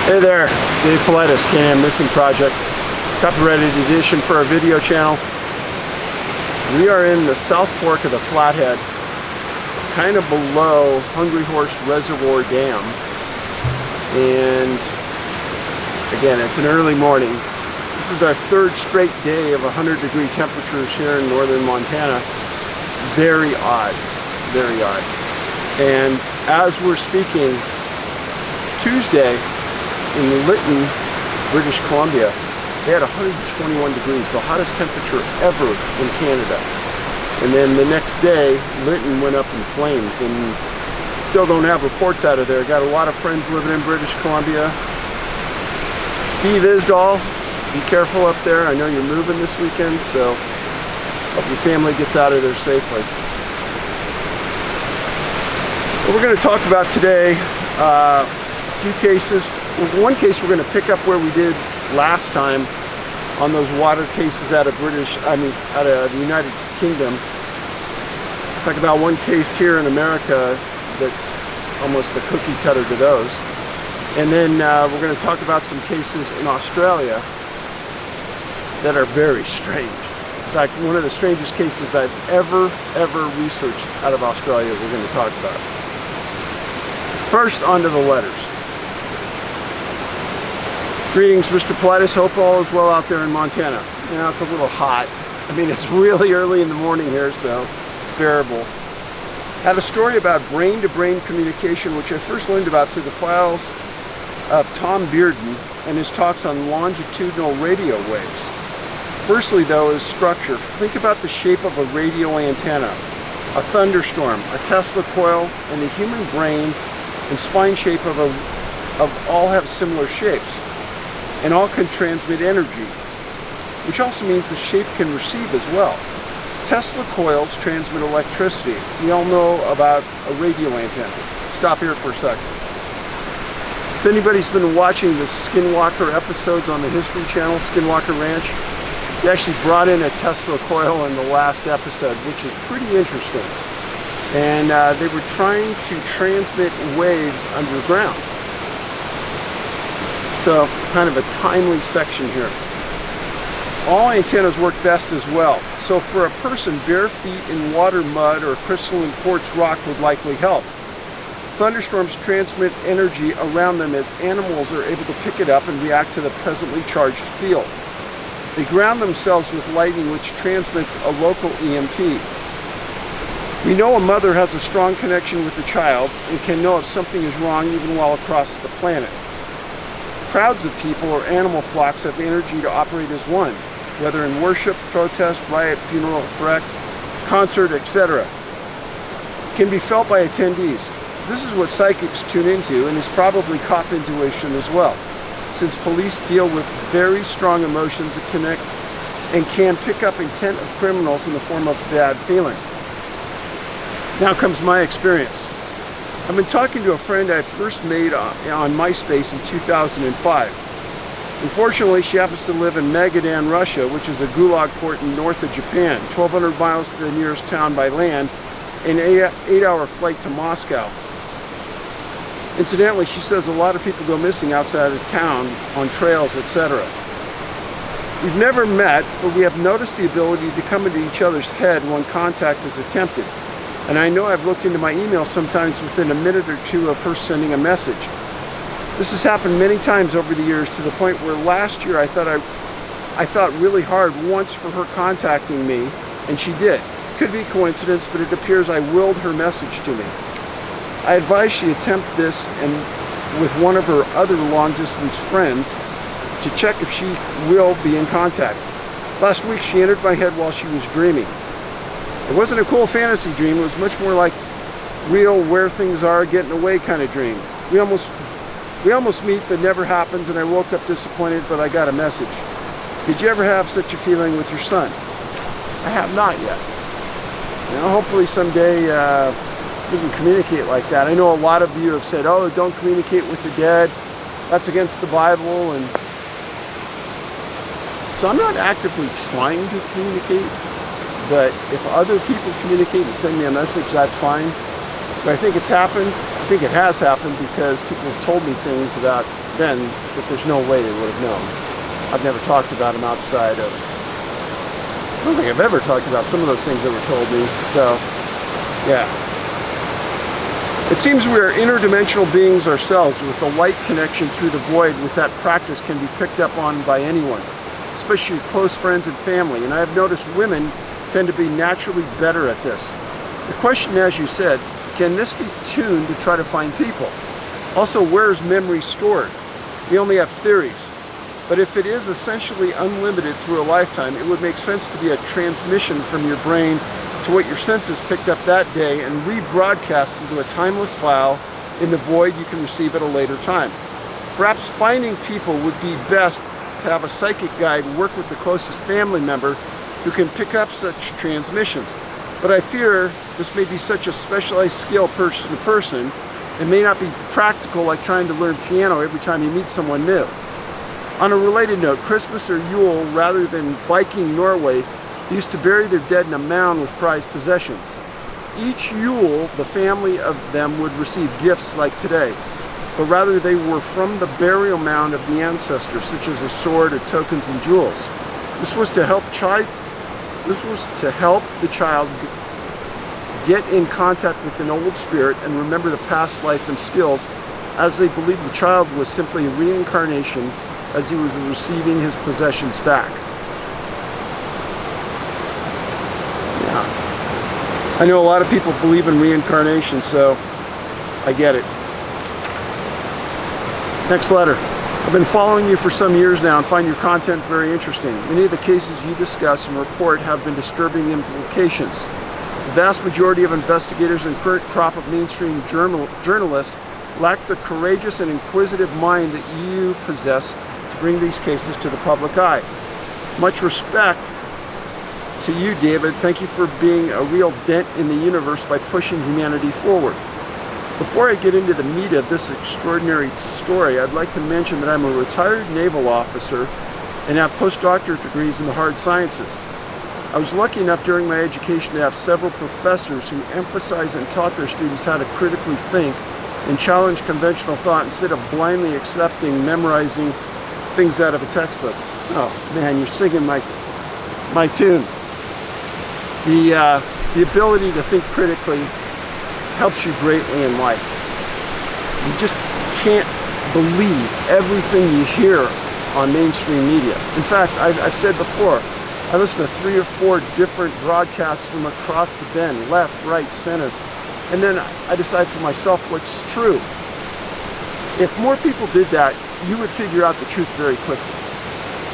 Hey there, Dave Paulides, Can-Am Missing Project, copyrighted edition for our video channel. We are in the South Fork of the Flathead, kind of below Hungry Horse Reservoir Dam. And again, it's an early morning. This is our third straight day of 100-degree temperatures here in northern Montana. Very odd, very odd. And as we're speaking, Tuesday, in Lytton, British Columbia, they had 121 degrees, the hottest temperature ever in Canada. And then the next day, Lytton went up in flames, and still don't have reports out of there. Got a lot of friends living in British Columbia. Steve Isdahl, be careful up there. I know you're moving this weekend, so hope your family gets out of there safely. What we're going to talk about today, a few cases. One case we're going to pick up where we did last time on those water cases out of the United Kingdom. Talk about one case here in America that's almost a cookie cutter to those. And then we're going to talk about some cases in Australia that are very strange. In fact, one of the strangest cases I've ever researched out of Australia we're going to talk about. First, onto the letters. Greetings, Mr. Paulides. Hope all is well out there in Montana. You know, it's a little hot. I mean, it's really early in the morning here, so it's bearable. Had a story about brain-to-brain communication, which I first learned about through the files of Tom Bearden and his talks on longitudinal radio waves. Firstly, though, is structure. Think about the shape of a radio antenna, a thunderstorm, a Tesla coil, and the human brain and spine shape of all have similar shapes. And all can transmit energy, which also means the shape can receive as well. Tesla coils transmit electricity. We all know about a radio antenna. Stop here for a second. If anybody's been watching the Skinwalker episodes on the History Channel, Skinwalker Ranch, they actually brought in a Tesla coil in the last episode, which is pretty interesting. And they were trying to transmit waves underground. So, kind of a timely section here. All antennas work best as well. So for a person, bare feet in water, mud, or crystalline quartz rock would likely help. Thunderstorms transmit energy around them as animals are able to pick it up and react to the presently charged field. They ground themselves with lightning, which transmits a local EMP. We know a mother has a strong connection with a child and can know if something is wrong even while across the planet. Crowds of people or animal flocks have energy to operate as one, whether in worship, protest, riot, funeral, wreck, concert, etc. Can be felt by attendees. This is what psychics tune into and is probably cop intuition as well, since police deal with very strong emotions that connect and can pick up intent of criminals in the form of bad feeling. Now comes my experience. I've been talking to a friend I first made on MySpace in 2005. Unfortunately, she happens to live in Magadan, Russia, which is a gulag port north of Japan, 1,200 miles to the nearest town by land, and an 8-hour flight to Moscow. Incidentally, she says a lot of people go missing outside of town, on trails, etc. We've never met, but we have noticed the ability to come into each other's head when contact is attempted. And I know I've looked into my email sometimes within a minute or two of her sending a message. This has happened many times over the years, to the point where last year I thought really hard once for her contacting me, and she did. Could be coincidence, but it appears I willed her message to me. I advise she attempt this and with one of her other long-distance friends to check if she will be in contact. Last week she entered my head while she was dreaming. It wasn't a cool fantasy dream, it was much more like real where things are, getting away kind of dream. We almost meet, but never happens, and I woke up disappointed, but I got a message. Did you ever have such a feeling with your son? I have not yet. You know, hopefully someday we can communicate like that. I know a lot of you have said, oh, don't communicate with the dead. That's against the Bible. And so I'm not actively trying to communicate. But if other people communicate and send me a message, that's fine. But I think it's happened. I think it has happened because people have told me things about then that there's no way they would have known. I've never talked about them outside of, I don't think I've ever talked about some of those things that were told me. So, yeah. It seems we are interdimensional beings ourselves with a light connection through the void with that practice can be picked up on by anyone, especially close friends and family. And I have noticed women tend to be naturally better at this. The question, as you said, can this be tuned to try to find people? Also, where is memory stored? We only have theories. But if it is essentially unlimited through a lifetime, it would make sense to be a transmission from your brain to what your senses picked up that day and rebroadcast into a timeless file in the void you can receive at a later time. Perhaps finding people would be best to have a psychic guide work with the closest family member who can pick up such transmissions. But I fear this may be such a specialized skill person to person, it may not be practical like trying to learn piano every time you meet someone new. On a related note, Christmas or Yule, rather than Viking Norway, used to bury their dead in a mound with prized possessions. Each Yule, the family of them would receive gifts like today, but rather they were from the burial mound of the ancestors, such as a sword or tokens and jewels. This was to help the child get in contact with an old spirit and remember the past life and skills, as they believed the child was simply a reincarnation as he was receiving his possessions back. I know a lot of people believe in reincarnation, so I get it. Next letter. I've been following you for some years now and find your content very interesting. Many of the cases you discuss and report have been disturbing implications. The vast majority of investigators and current crop of mainstream journalists lack the courageous and inquisitive mind that you possess to bring these cases to the public eye. Much respect to you, David. Thank you for being a real dent in the universe by pushing humanity forward. Before I get into the meat of this extraordinary story, I'd like to mention that I'm a retired naval officer and have postdoctorate degrees in the hard sciences. I was lucky enough during my education to have several professors who emphasized and taught their students how to critically think and challenge conventional thought instead of blindly accepting, memorizing things out of a textbook. Oh man, you're singing my tune. The ability to think critically helps you greatly in life. You just can't believe everything you hear on mainstream media. In fact, I've said before, I listen to 3 or 4 different broadcasts from across the bend, left, right, center, and then I decide for myself what's true. If more people did that, you would figure out the truth very quickly.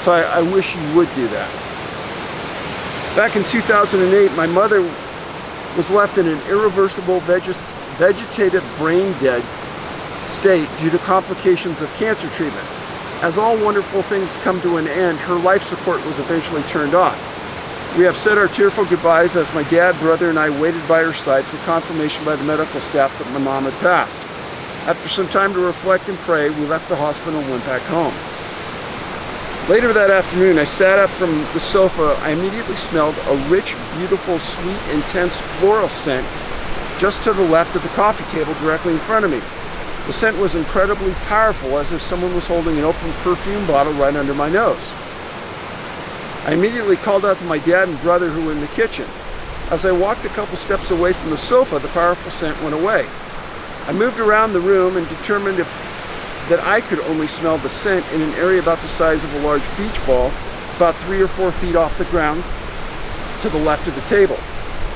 So I wish you would do that. Back in 2008, my mother was left in an irreversible vegetative brain dead state due to complications of cancer treatment. As all wonderful things come to an end, her life support was eventually turned off. We have said our tearful goodbyes as my dad, brother, and I waited by her side for confirmation by the medical staff that my mom had passed. After some time to reflect and pray, we left the hospital and went back home. Later that afternoon, I sat up from the sofa. I immediately smelled a rich, beautiful, sweet, intense floral scent just to the left of the coffee table directly in front of me. The scent was incredibly powerful, as if someone was holding an open perfume bottle right under my nose. I immediately called out to my dad and brother who were in the kitchen. As I walked a couple steps away from the sofa, the powerful scent went away. I moved around the room and determined that I could only smell the scent in an area about the size of a large beach ball, about 3 or 4 feet off the ground to the left of the table.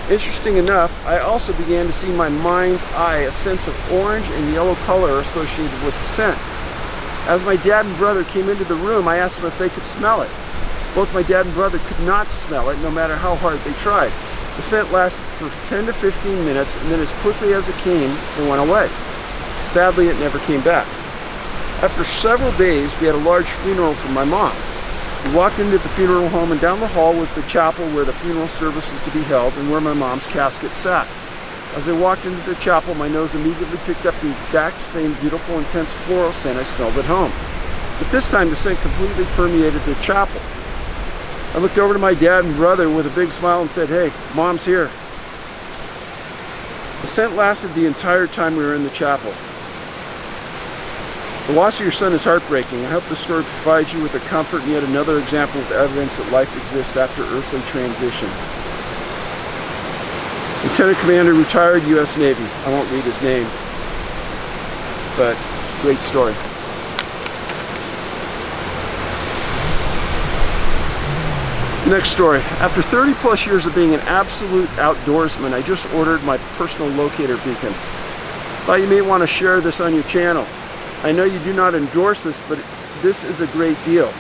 Interesting enough, I also began to see in my mind's eye a sense of orange and yellow color associated with the scent. As my dad and brother came into the room, I asked them if they could smell it. Both my dad and brother could not smell it, no matter how hard they tried. The scent lasted for 10 to 15 minutes, and then as quickly as it came, it went away. Sadly, it never came back. After several days, we had a large funeral for my mom. We walked into the funeral home, and down the hall was the chapel where the funeral service was to be held and where my mom's casket sat. As I walked into the chapel, my nose immediately picked up the exact same beautiful, intense floral scent I smelled at home. But this time, the scent completely permeated the chapel. I looked over to my dad and brother with a big smile and said, "Hey, Mom's here." The scent lasted the entire time we were in the chapel. The loss of your son is heartbreaking. I hope the story provides you with a comfort and yet another example of evidence that life exists after earthly transition. Lieutenant Commander, retired U.S. Navy. I won't read his name, but great story. Next story. After 30 plus years of being an absolute outdoorsman, I just ordered my personal locator beacon. Thought you may want to share this on your channel. I know you do not endorse this, but this is a great deal.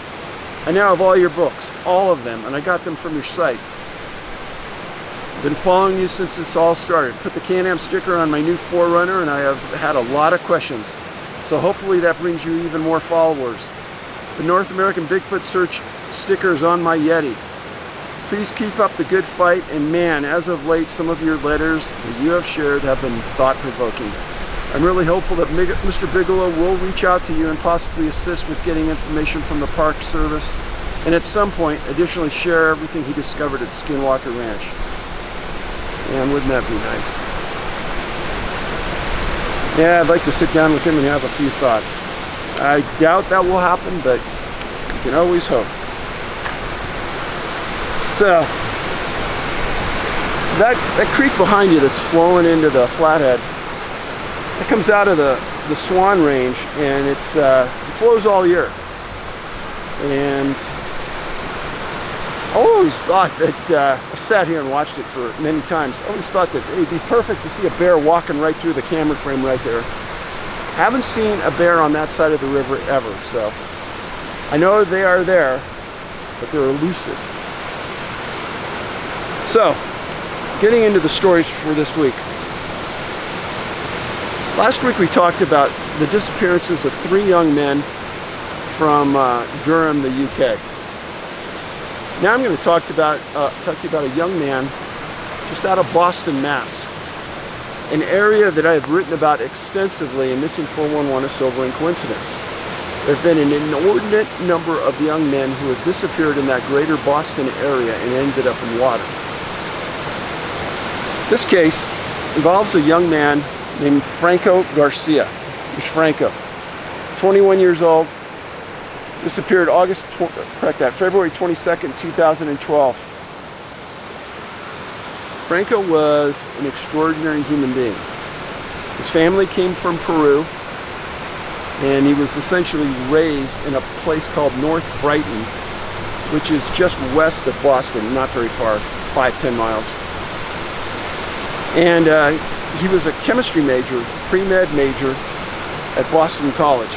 I now have all your books, all of them, and I got them from your site. I've been following you since this all started. Put the Can-Am sticker on my new 4Runner, and I have had a lot of questions. So hopefully that brings you even more followers. The North American Bigfoot Search sticker is on my Yeti. Please keep up the good fight, and man, as of late, some of your letters that you have shared have been thought-provoking. I'm really hopeful that Mr. Bigelow will reach out to you and possibly assist with getting information from the Park Service, and at some point, additionally share everything he discovered at Skinwalker Ranch. Man, wouldn't that be nice? Yeah, I'd like to sit down with him and have a few thoughts. I doubt that will happen, but you can always hope. So, that creek behind you that's flowing into the Flathead, it comes out of the Swan Range, and it flows all year. And I always thought that, I've sat here and watched it for many times, I always thought that it would be perfect to see a bear walking right through the camera frame right there. Haven't seen a bear on that side of the river ever, so I know they are there, but they're elusive. So, getting into the stories for this week. Last week we talked about the disappearances of 3 young men from Durham, the UK. Now I'm going to talk to you about a young man just out of Boston, Mass. An area that I have written about extensively in Missing 411: A Sobering Coincidence. There have been an inordinate number of young men who have disappeared in that greater Boston area and ended up in water. This case involves a young man named Franco Garcia. Who's Franco? 21 years old, disappeared February 22nd, 2012. Franco was an extraordinary human being. His family came from Peru, and he was essentially raised in a place called North Brighton, which is just west of Boston, not very far, 5-10 miles. And he was a chemistry major, pre-med major at Boston College.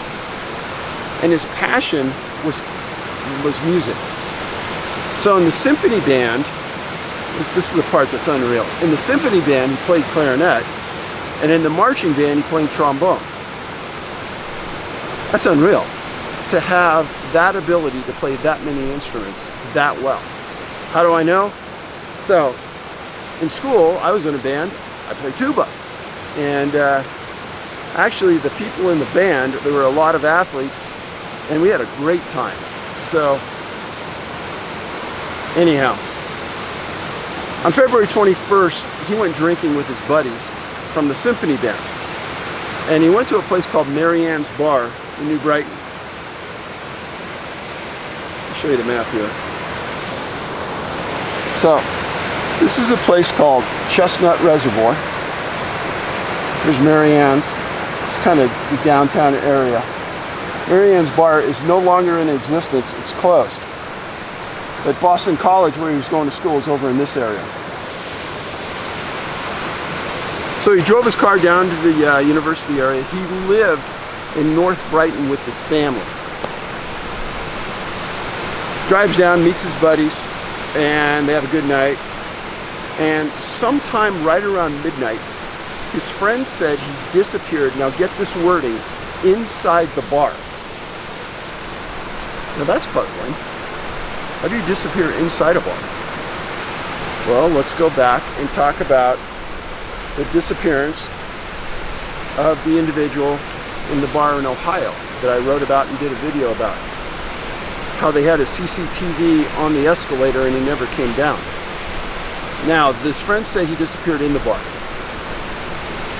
And his passion was music. So in the symphony band, this is the part that's unreal. In the symphony band, he played clarinet, and in the marching band, he played trombone. That's unreal, to have that ability to play that many instruments that well. How do I know? So, in school, I was in a band. I played tuba. And actually, the people in the band, there were a lot of athletes, and we had a great time. So, anyhow, on February 21st, he went drinking with his buddies from the symphony band. And he went to a place called Marianne's Bar in New Brighton. I'll show you the map here. So, this is a place called Chestnut Reservoir. Here's Marianne's. It's kind of the downtown area. Marianne's Bar is no longer in existence. It's closed. But Boston College, where he was going to school, is over in this area. So he drove his car down to the university area. He lived in North Brighton with his family. Drives down, meets his buddies, and they have a good night. And sometime right around midnight, his friend said he disappeared, now get this wording, inside the bar. Now that's puzzling. How do you disappear inside a bar? Well, let's go back and talk about the disappearance of the individual in the bar in Ohio that I wrote about and did a video about. How they had a CCTV on the escalator and he never came down. Now, this friend said he disappeared in the bar.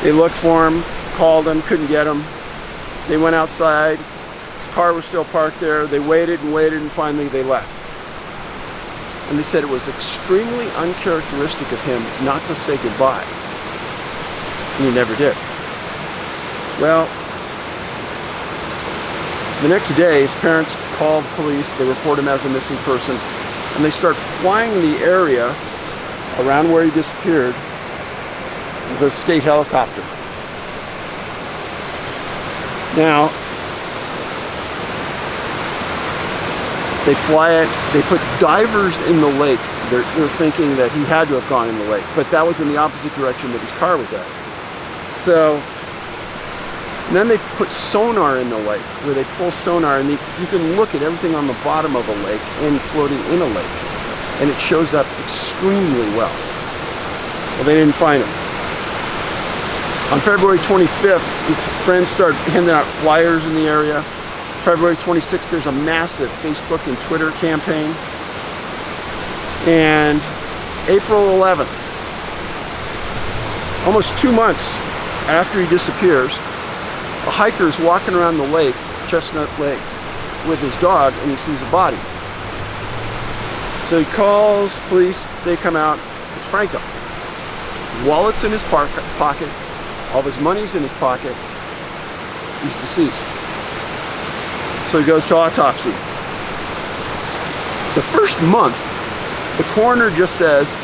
They looked for him, called him, couldn't get him. They went outside. His car was still parked there. They waited and waited, and finally they left. And they said it was extremely uncharacteristic of him not to say goodbye. And he never did. Well, the next day, his parents called police. They report him as a missing person. And they start flying the area around where he disappeared with a state helicopter. Now, they fly it, they put divers in the lake. They're thinking that he had to have gone in the lake, but that was in the opposite direction that his car was at. So, and then they put sonar in the lake, where they pull sonar, and you can look at everything on the bottom of a lake and floating in a lake, and it shows up extremely well. Well, they didn't find him. On February 25th, his friends start handing out flyers in the area. February 26th, there's a massive Facebook and Twitter campaign. And April 11th, almost 2 months after he disappears, a hiker is walking around the lake, Chestnut Lake, with his dog, and he sees a body. So he calls police, they come out, it's Franco. His wallet's in his pocket, all of his money's in his pocket, he's deceased. So he goes to autopsy. The first month, the coroner just says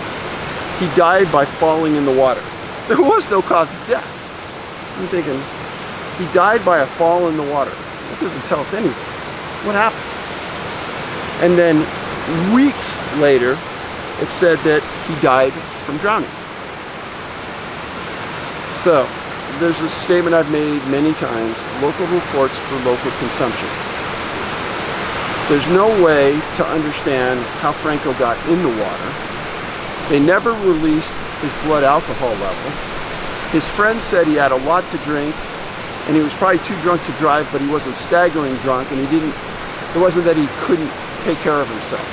he died by falling in the water. There was no cause of death. I'm thinking, he died by a fall in the water. That doesn't tell us anything. What happened? And then weeks later, it said that he died from drowning. So, there's a statement I've made many times, local reports for local consumption. There's no way to understand how Franco got in the water. They never released his blood alcohol level. His friend said he had a lot to drink, and he was probably too drunk to drive, but he wasn't staggering drunk, and it wasn't that he couldn't take care of himself.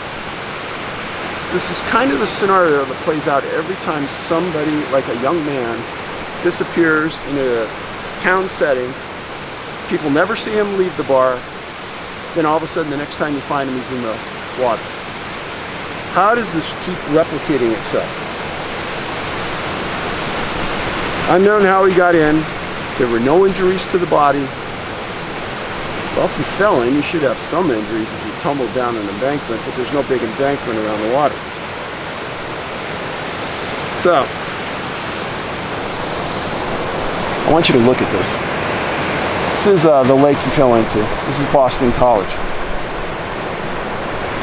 This is kind of the scenario that plays out every time somebody, like a young man, disappears in a town setting. People never see him leave the bar. Then all of a sudden, the next time you find him, he's in the water. How does this keep replicating itself? Unknown how he got in. There were no injuries to the body. Well, if you fell in, you should have some injuries if you tumbled down an embankment, but there's no big embankment around the water. So, I want you to look at this. This is the lake you fell into. This is Boston College.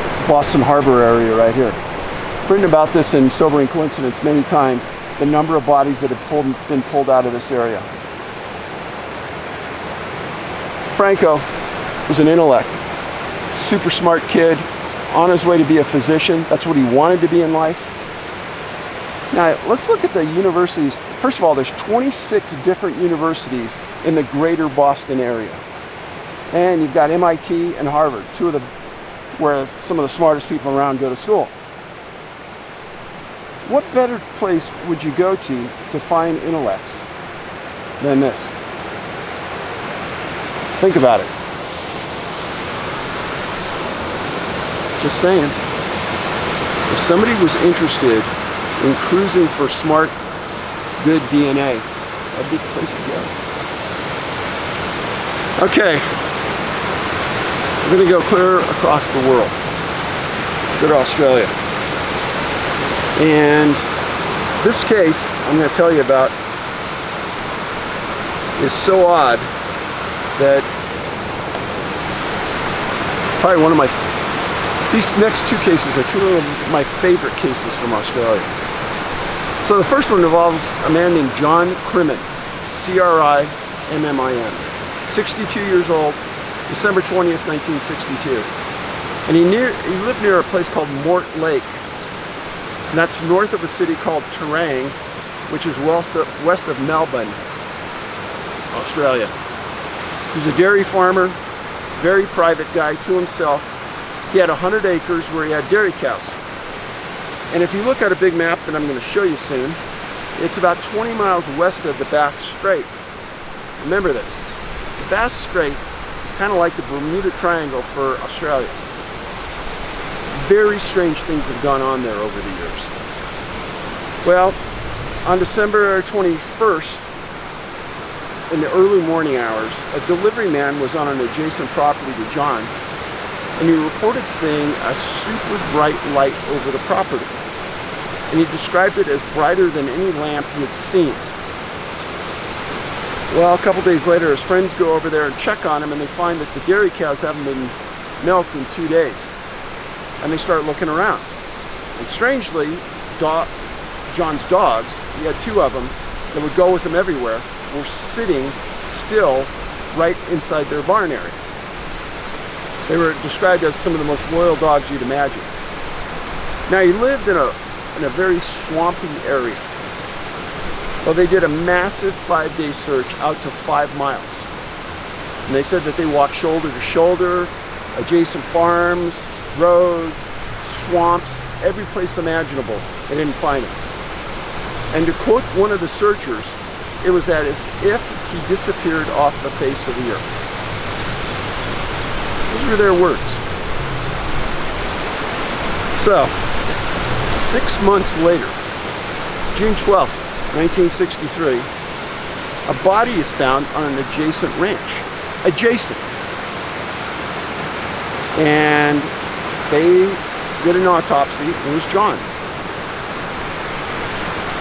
It's the Boston Harbor area right here. I've written about this in Sobering Coincidence many times, the number of bodies that have been pulled out of this area. Franco was an intellect, super smart kid, on his way to be a physician. That's what he wanted to be in life. Now, let's look at the universities. First of all, there's 26 different universities in the greater Boston area. And you've got MIT and Harvard, where some of the smartest people around go to school. What better place would you go to find intellects than this? Think about it. Just saying. If somebody was interested in cruising for smart, good DNA, that'd be the place to go. Okay. We're going to go clear across the world. Go to Australia. And this case I'm going to tell you about is so odd that probably these next two cases are two of my favorite cases from Australia. So the first one involves a man named John Crimmin, C-R-I-M-M-I-N, 62 years old, December 20th, 1962. And he lived near a place called Mort Lake. And that's north of a city called Terang, which is west of Melbourne, Australia. He's a dairy farmer, very private guy to himself. He had 100 acres where he had dairy cows. And if you look at a big map that I'm going to show you soon, it's about 20 miles west of the Bass Strait. Remember this. The Bass Strait is kind of like the Bermuda Triangle for Australia. Very strange things have gone on there over the years. Well, on December 21st, in the early morning hours, a delivery man was on an adjacent property to John's, and he reported seeing a super bright light over the property. And he described it as brighter than any lamp he had seen. Well, a couple days later, his friends go over there and check on him, and they find that the dairy cows haven't been milked in 2 days. And they start looking around. And strangely, John's dogs, he had 2 of them that would go with him everywhere, were sitting still right inside their barn area. They were described as some of the most loyal dogs you'd imagine. Now, he lived in a very swampy area. Well, they did a massive 5-day search out to 5 miles. And they said that they walked shoulder to shoulder, adjacent farms, roads, swamps, every place imaginable. They didn't find him. And to quote one of the searchers, it was as if he disappeared off the face of the earth. Those were their words. So, 6 months later, June 12th, 1963, a body is found on an adjacent ranch. Adjacent. And they did an autopsy. It was John.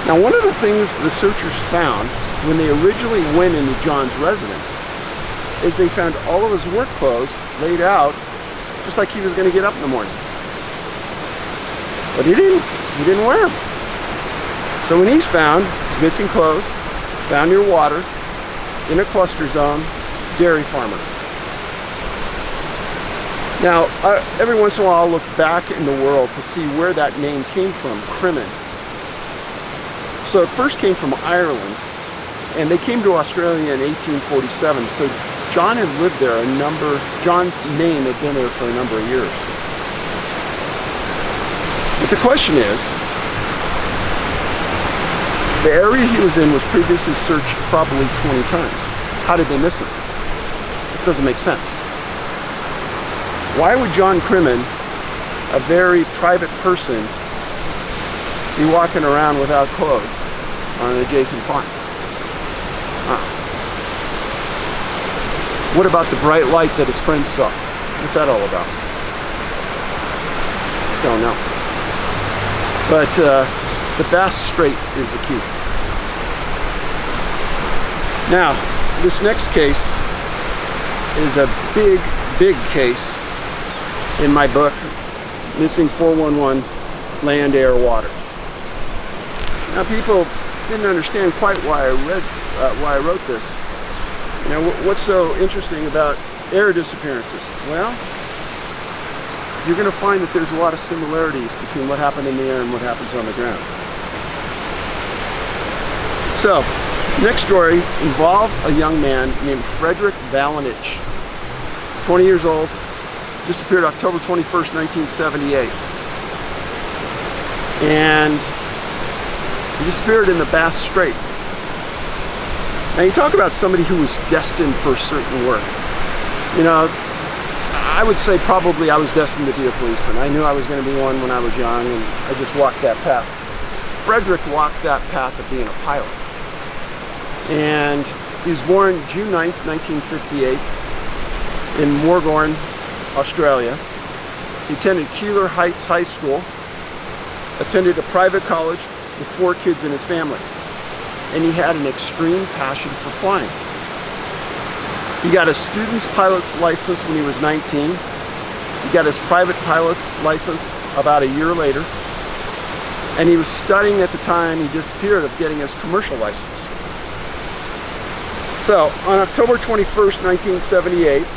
Now, one of the things the searchers found when they originally went into John's residence is they found all of his work clothes laid out just like he was going to get up in the morning. But he didn't. He didn't wear them. So when he's found, he's missing clothes, found near water, in a cluster zone, dairy farmer. Now, every once in a while I'll look back in the world to see where that name came from, Crimmin. So it first came from Ireland, and they came to Australia in 1847. So John had lived there John's name had been there for a number of years. But the question is, the area he was in was previously searched probably 20 times. How did they miss him? It doesn't make sense. Why would John Crimmin, a very private person, be walking around without clothes on an adjacent farm? What about the bright light that his friends saw? What's that all about? Don't know. But the Bass Strait is the key. Now, this next case is a big, big case in my book, Missing 411 Land, Air, Water. Now, people didn't understand quite why I wrote this. You know, what's so interesting about air disappearances? Well, you're going to find that there's a lot of similarities between what happened in the air and what happens on the ground. So, next story involves a young man named Frederich Valentich, 20 years old, disappeared October 21st, 1978. And he disappeared in the Bass Strait. Now, you talk about somebody who was destined for certain work. You know, I would say probably I was destined to be a policeman. I knew I was going to be one when I was young, and I just walked that path. Frederich walked that path of being a pilot. And he was born June 9th, 1958 in Morgorn, Australia. He attended Keeler Heights High School, attended a private college with 4 kids in his family. And he had an extreme passion for flying. He got his student's pilot's license when he was 19. He got his private pilot's license about a year later. And he was studying at the time he disappeared of getting his commercial license. So, on October 21st, 1978,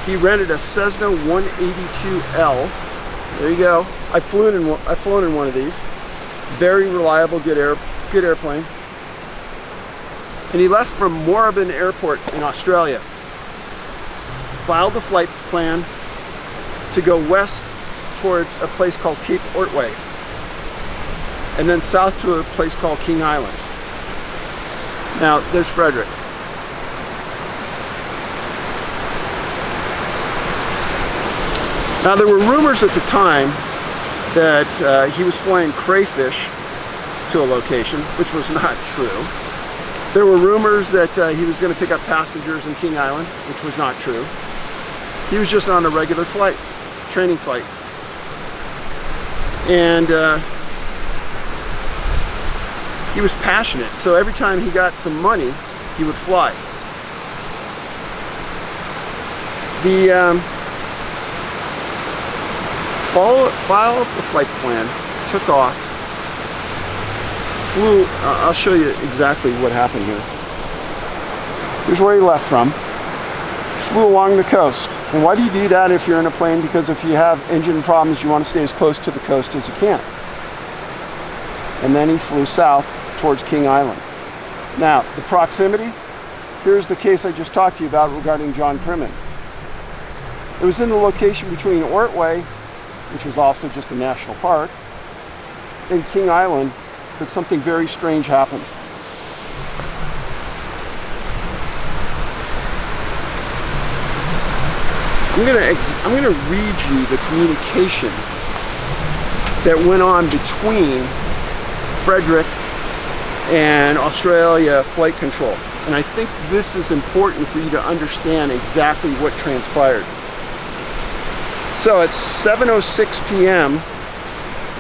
he rented a Cessna 182L. There you go. I've flown in one of these. Very reliable, good airplane. And he left from Moorabbin Airport in Australia. Filed the flight plan to go west towards a place called Cape Otway, and then south to a place called King Island. Now, there's Frederich. Now, there were rumors at the time that he was flying crayfish to a location, which was not true. There were rumors that he was going to pick up passengers in King Island, which was not true. He was just on a regular flight, training flight. And he was passionate, so every time he got some money, he would fly. The followed the flight plan, took off, flew. I'll show you exactly what happened here. Here's where he left from. Flew along the coast. And why do you do that if you're in a plane? Because if you have engine problems, you want to stay as close to the coast as you can. And then he flew south towards King Island. Now, the proximity, here's the case I just talked to you about regarding John Crimmin. It was in the location between Ortway, which was also just a national park, and King Island, but something very strange happened. I'm gonna read you the communication that went on between Frederich and Australia Flight Control. And I think this is important for you to understand exactly what transpired. So it's 7:06 p.m.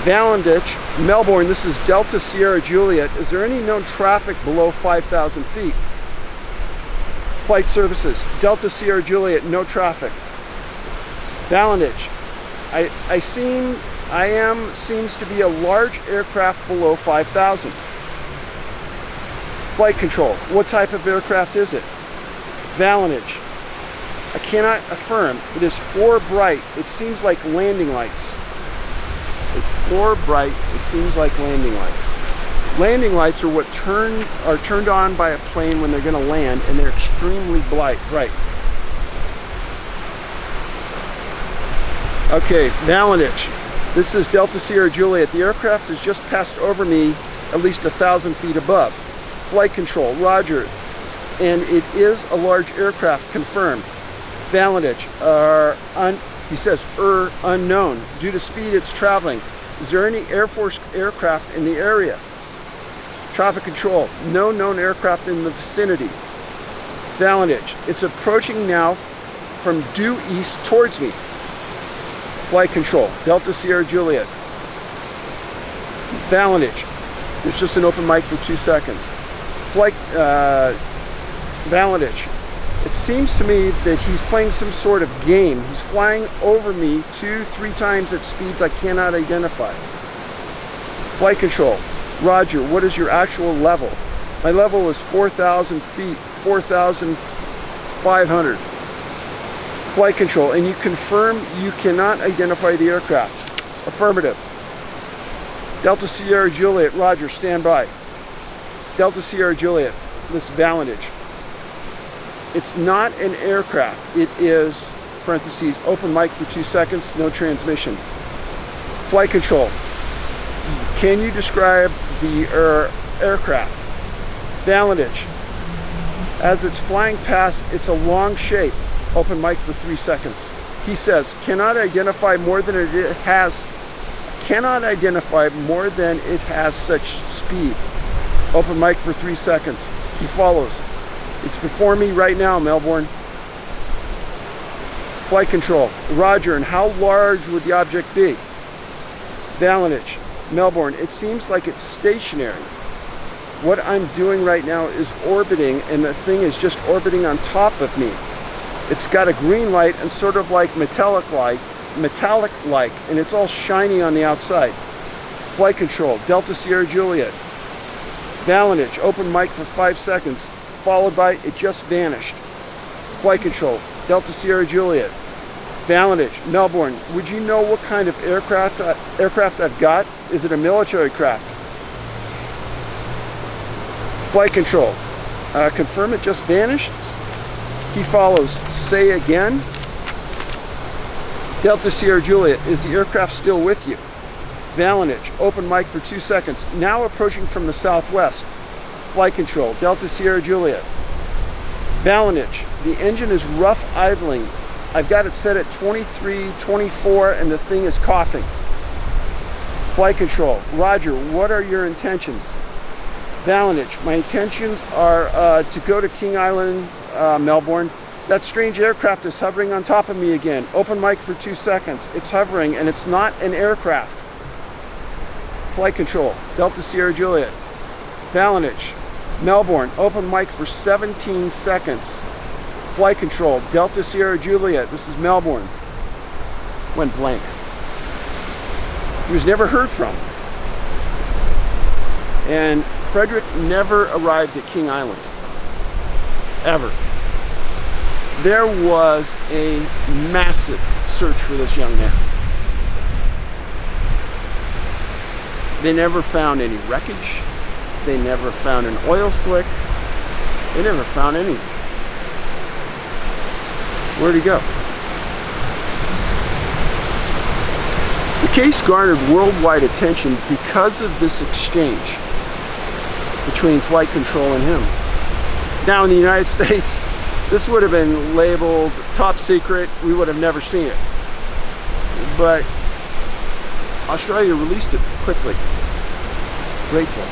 Valentich, Melbourne, this is Delta Sierra Juliet. Is there any known traffic below 5,000 feet? Flight services, Delta Sierra Juliet, no traffic. Valentich, seems to be a large aircraft below 5,000. Flight control, what type of aircraft is it? Valentich, I cannot affirm. It is 4 bright. It seems like landing lights. It's 4 bright. It seems like landing lights. Landing lights are what are turned on by a plane when they're going to land, and they're extremely bright. Okay, Valentich. This is Delta Sierra Juliet. The aircraft has just passed over me at least 1,000 feet above. Flight control, roger. And it is a large aircraft, confirmed. Valentich, he says, unknown. Due to speed it's traveling. Is there any Air Force aircraft in the area? Traffic control, no known aircraft in the vicinity. Valentich, it's approaching now from due east towards me. Flight control, Delta Sierra Juliet. Valentich, there's just an open mic for 2 seconds. Valentich, it seems to me that he's playing some sort of game. He's flying over me 2-3 times at speeds I cannot identify. Flight control, roger, what is your actual level? My level is 4,000 feet, 4,500. Flight control, and you confirm you cannot identify the aircraft? Affirmative. Delta Sierra Juliet, roger, stand by. Delta Sierra Juliet, this Valentich. It's not an aircraft. It is, parentheses, open mic for 2 seconds, no transmission. Flight control, can you describe the aircraft? Valentich, as it's flying past, it's a long shape. Open mic for 3 seconds. He says, cannot identify more than it has such speed. Open mic for 3 seconds. He follows. It's before me right now, Melbourne. Flight control, roger, and how large would the object be? Valentich, Melbourne, it seems like it's stationary. What I'm doing right now is orbiting, and the thing is just orbiting on top of me. It's got a green light and sort of like metallic-like, and it's all shiny on the outside. Flight control, Delta Sierra Juliet. Valentich, open mic for 5 seconds, followed by it just vanished. Flight control, Delta Sierra Juliet. Valentich, Melbourne, would you know what kind of aircraft I've got? Is it a military craft? Flight control, confirm it just vanished? He follows, say again. Delta Sierra Juliet, is the aircraft still with you? Valentich, open mic for 2 seconds, now approaching from the southwest. Flight control, Delta Sierra Juliet. Valentich, the engine is rough idling. I've got it set at 23, 24, and the thing is coughing. Flight control. Roger, what are your intentions? Valentich, my intentions are to go to King Island, Melbourne. That strange aircraft is hovering on top of me again. Open mic for 2 seconds. It's hovering and it's not an aircraft. Flight control. Delta Sierra Juliet. Valentich, Melbourne. Open mic for 17 seconds. Flight control. Delta Sierra Juliet. This is Melbourne. Went blank. He was never heard from. And Frederich never arrived at King Island. Ever. There was a massive search for this young man. They never found any wreckage. They never found an oil slick. They never found anything. Where'd he go? The case garnered worldwide attention because of this exchange between flight control and him. Now in the United States, this would have been labeled top secret. We would have never seen it. But Australia released it quickly. Grateful.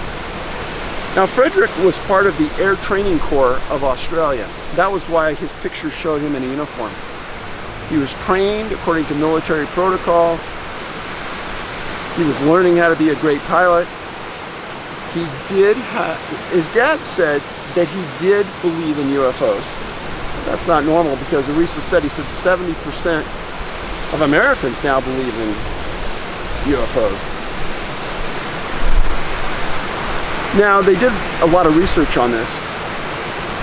Now Frederich was part of the Air Training Corps of Australia. That was why his picture showed him in a uniform. He was trained according to military protocol. He was learning how to be a great pilot. He did have, his dad said that he did believe in UFOs. That's not normal because a recent study said 70% of Americans now believe in UFOs. Now, they did a lot of research on this,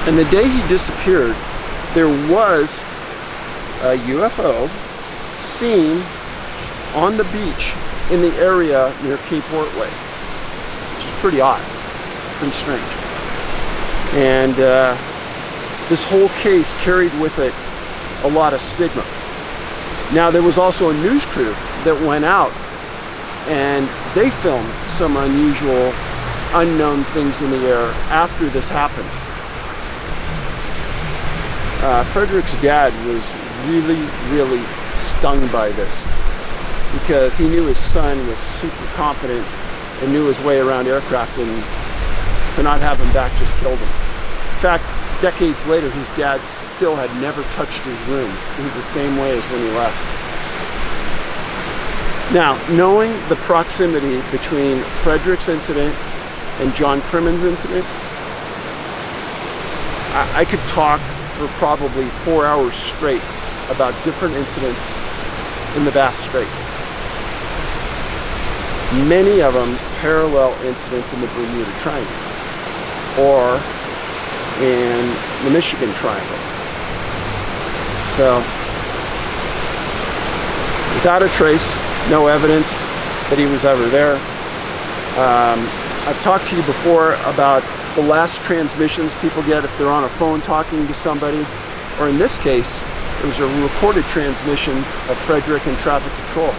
and the day he disappeared, there was a UFO seen on the beach in the area near Cape Ortway, which is pretty odd, pretty strange. And this whole case carried with it a lot of stigma. Now, there was also a news crew that went out and they filmed some unusual, unknown things in the air after this happened. Frederick's dad was really stung by this because he knew his son was super competent and knew his way around aircraft, and to not have him back just killed him. In fact, decades later, his dad still had never touched his room. It was the same way as when he left. Now, knowing the proximity between Frederick's incident and John Crimmin's incident, I could talk for probably 4 hours straight about different incidents in the Bass Strait. Many of them parallel incidents in the Bermuda Triangle or in the Michigan Triangle. So, without a trace, no evidence that he was ever there. I've talked to you before about the last transmissions people get if they're on a phone talking to somebody, or in this case, it was a recorded transmission of Frederich in traffic control.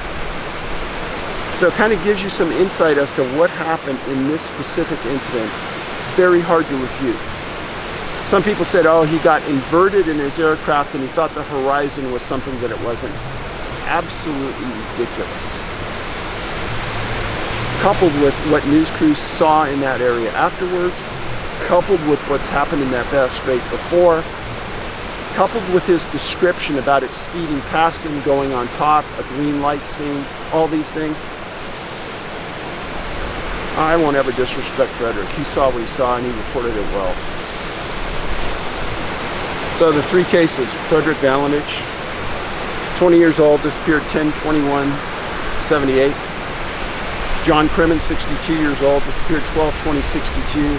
So it kind of gives you some insight as to what happened in this specific incident. Very hard to refute. Some people said, oh, he got inverted in his aircraft and he thought the horizon was something that it wasn't. Absolutely ridiculous. Coupled with what news crews saw in that area afterwards, coupled with what's happened in that Bass Strait before, coupled with his description about it speeding past him, going on top, a green light scene, all these things. I won't ever disrespect Frederich. He saw what he saw and he reported it well. So the three cases: Frederich Valentich, 20 years old, disappeared 10/21/78. John Crimmin, 62 years old, disappeared 12/20/62.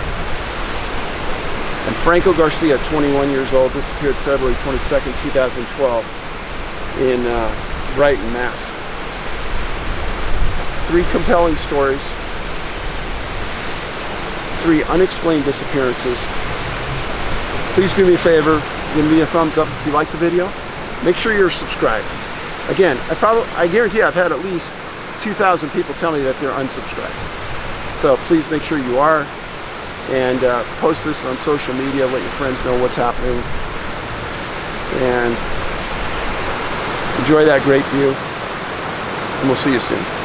And Franco Garcia, 21 years old, disappeared February 22nd, 2012 in Brighton, Mass. Three compelling stories. Three unexplained disappearances. Please do me a favor, give me a thumbs up if you like the video. Make sure you're subscribed. Again, I guarantee I've had at least 2,000 people tell me that they're unsubscribed. So please make sure you are, and post this on social media, let your friends know what's happening. And Enjoy that great view, and we'll see you soon.